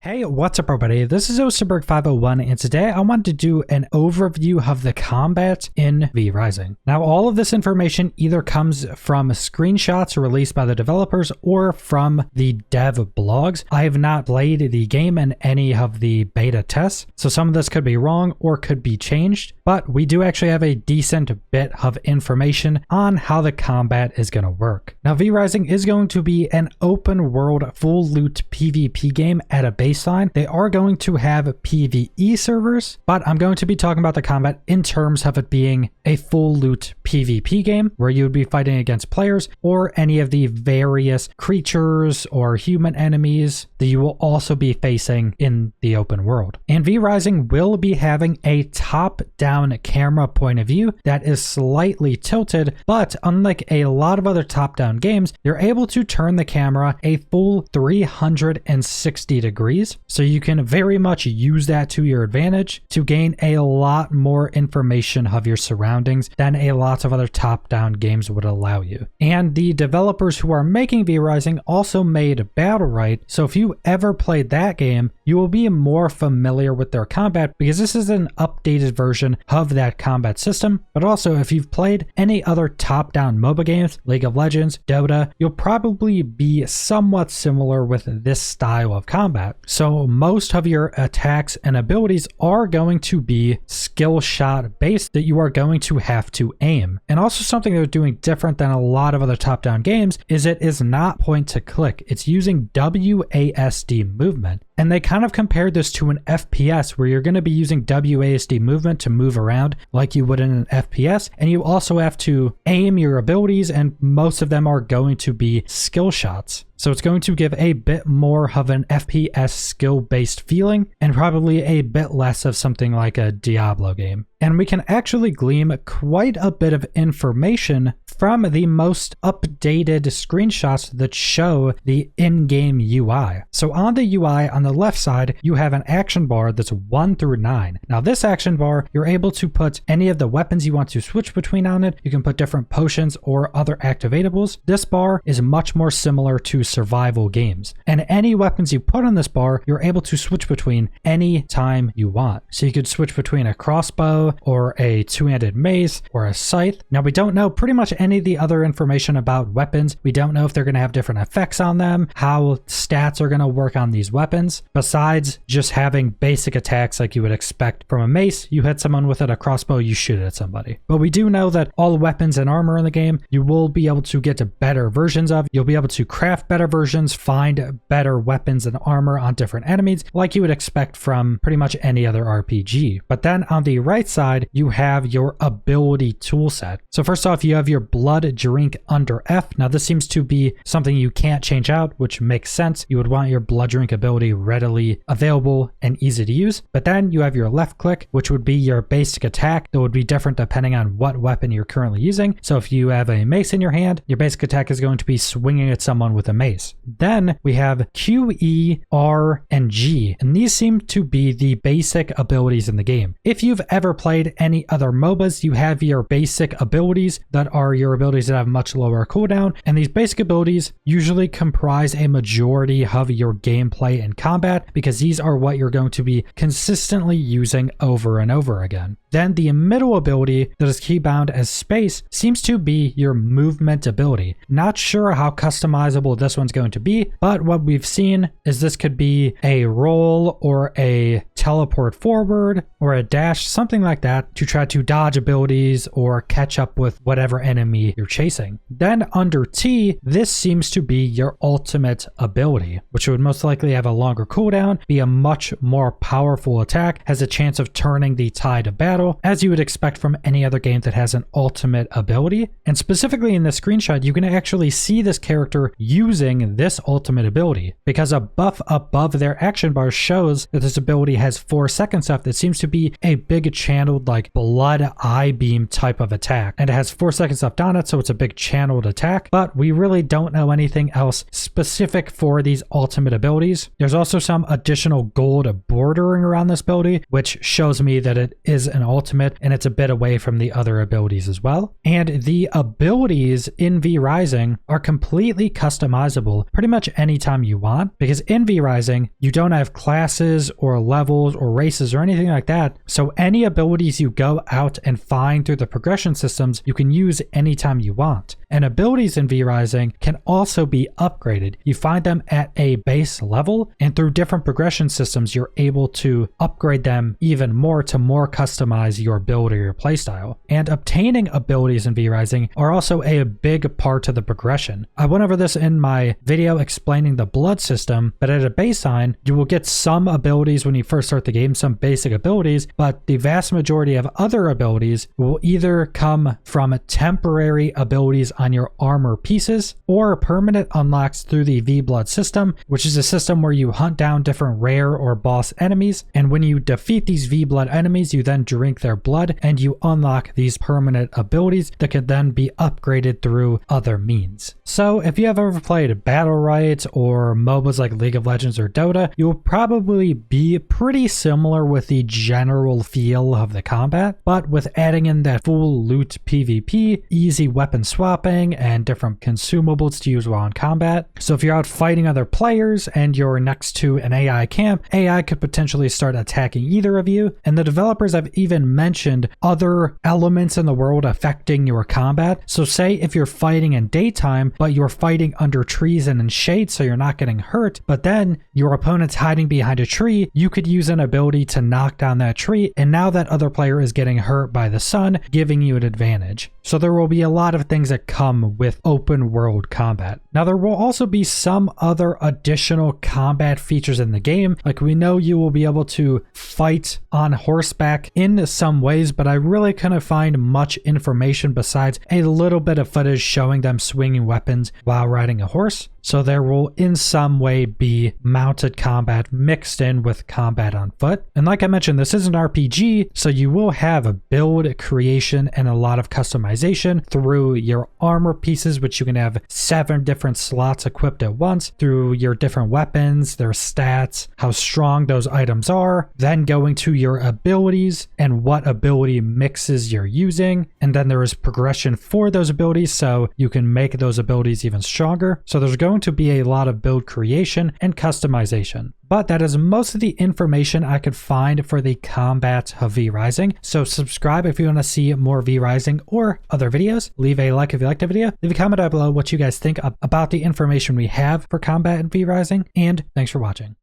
Hey, what's up everybody? This is Osterberg501 and today I wanted to do an overview of the combat in V Rising. Now all of this information either comes from screenshots released by the developers or from the dev blogs. I have not played the game in any of the beta tests, so some of this could be wrong or could be changed, but we do actually have a decent bit of information on how the combat is going to work. Now V Rising is going to be an open world full loot PvP game at a baseline. They are going to have PvE servers, but I'm going to be talking about the combat in terms of it being a full loot PvP game where you would be fighting against players or any of the various creatures or human enemies that you will also be facing in the open world. And V Rising will be having a top-down camera point of view that is slightly tilted, but unlike a lot of other top-down games, you're able to turn the camera a full 360 degrees. So you can very much use that to your advantage to gain a lot more information of your surroundings than a lot of other top-down games would allow you. And the developers who are making V Rising also made Battle Right, so if you ever played that game, you will be more familiar with their combat because this is an updated version of that combat system. But also if you've played any other top-down MOBA games, League of Legends, Dota, you'll probably be somewhat similar with this style of combat. So most of your attacks and abilities are going to be skill shot based that you are going to have to aim. And also something they're doing different than a lot of other top-down games is it is not point to click. It's using WASD movement. And they kind of compared this to an FPS where you're going to be using WASD movement to move around like you would in an FPS. And you also have to aim your abilities, and most of them are going to be skill shots. So it's going to give a bit more of an FPS skill-based feeling and probably a bit less of something like a Diablo game. And we can actually glean quite a bit of information from the most updated screenshots that show the in-game UI. So on the UI on the left side, you have an action bar that's 1 through 9. Now this action bar, you're able to put any of the weapons you want to switch between on it. You can put different potions or other activatables. This bar is much more similar to survival games. And any weapons you put on this bar, you're able to switch between any time you want. So you could switch between a crossbow or a two-handed mace or a scythe. Now we don't know pretty much any of the other information about weapons. We don't know if they're going to have different effects on them, how stats are going to work on these weapons, besides just having basic attacks like you would expect from a mace. You hit someone with it, a crossbow, you shoot at somebody. But we do know that all weapons and armor in the game, you will be able to get to better versions of. You'll be able to craft better versions, find better weapons and armor on different enemies like you would expect from pretty much any other RPG. But then on the right side, you have your ability toolset. So first off, you have your blood drink under F. Now this seems to be something you can't change out, which makes sense. You would want your blood drink ability readily available and easy to use. But then you have your left click, which would be your basic attack. That would be different depending on what weapon you're currently using. So if you have a mace in your hand, your basic attack is going to be swinging at someone with a mace. Then we have Q, E, R, and G, and these seem to be the basic abilities in the game. If you've ever played any other MOBAs, you have your basic abilities that are your abilities that have much lower cooldown, and these basic abilities usually comprise a majority of your gameplay and combat because these are what you're going to be consistently using over and over again. Then the middle ability that is keybound as space seems to be your movement ability. Not sure how customizable this one's going to be, but what we've seen is this could be a roll or a teleport forward or a dash, something like that, to try to dodge abilities or catch up with whatever enemy you're chasing. Then under T, this seems to be your ultimate ability, which would most likely have a longer cooldown, be a much more powerful attack, has a chance of turning the tide of battle, as you would expect from any other game that has an ultimate ability. And specifically in this screenshot, you can actually see this character using this ultimate ability because a buff above their action bar shows that this ability has has 4 seconds left. It seems to be a big channeled like blood eye beam type of attack, and it has 4 seconds left on it, so it's a big channeled attack, but we really don't know anything else specific for these ultimate abilities. There's also some additional gold bordering around this ability, which shows me that it is an ultimate and it's a bit away from the other abilities as well. And the abilities in V Rising are completely customizable pretty much anytime you want, because in V Rising you don't have classes or levels or races or anything like that, so any abilities you go out and find through the progression systems you can use anytime you want. And abilities in V Rising can also be upgraded. You find them at a base level, and through different progression systems you're able to upgrade them even more to more customize your build or your playstyle. And obtaining abilities in V Rising are also a big part of the progression. I went over this in my video explaining the blood system, but at a baseline you will get some abilities when you first start the game, some basic abilities, but the vast majority of other abilities will either come from temporary abilities on your armor pieces or permanent unlocks through the V-Blood system, which is a system where you hunt down different rare or boss enemies, and when you defeat these V-Blood enemies you then drink their blood and you unlock these permanent abilities that can then be upgraded through other means. So if you have ever played Battle Riot or MOBAs like League of Legends or Dota, you'll probably be pretty similar with the general feel of the combat, but with adding in that full loot PvP, easy weapon swapping, and different consumables to use while in combat. So if you're out fighting other players and you're next to an AI camp, AI could potentially start attacking either of you, and the developers have even mentioned other elements in the world affecting your combat. So say if you're fighting in daytime, but you're fighting under trees and in shade so you're not getting hurt, but then your opponent's hiding behind a tree, you could use an ability to knock down that tree, and now that other player is getting hurt by the sun, giving you an advantage. So there will be a lot of things that come with open world combat. Now there will also be some other additional combat features in the game, like we know you will be able to fight on horseback in some ways, but I really couldn't find much information besides a little bit of footage showing them swinging weapons while riding a horse. So there will in some way be mounted combat mixed in with combat on foot. And like I mentioned, this is an RPG, so you will have a build creation and a lot of customization through your armor pieces, which you can have 7 different slots equipped at once, through your different weapons, their stats, how strong those items are, then going to your abilities and what ability mixes you're using. And then there is progression for those abilities, so you can make those abilities even stronger. So there's going to be a lot of build creation and customization. But that is most of the information I could find for the combat of V Rising. So subscribe if you want to see more V Rising or other videos. Leave a like if you liked the video. Leave a comment down below what you guys think about the information we have for combat in V Rising. And thanks for watching.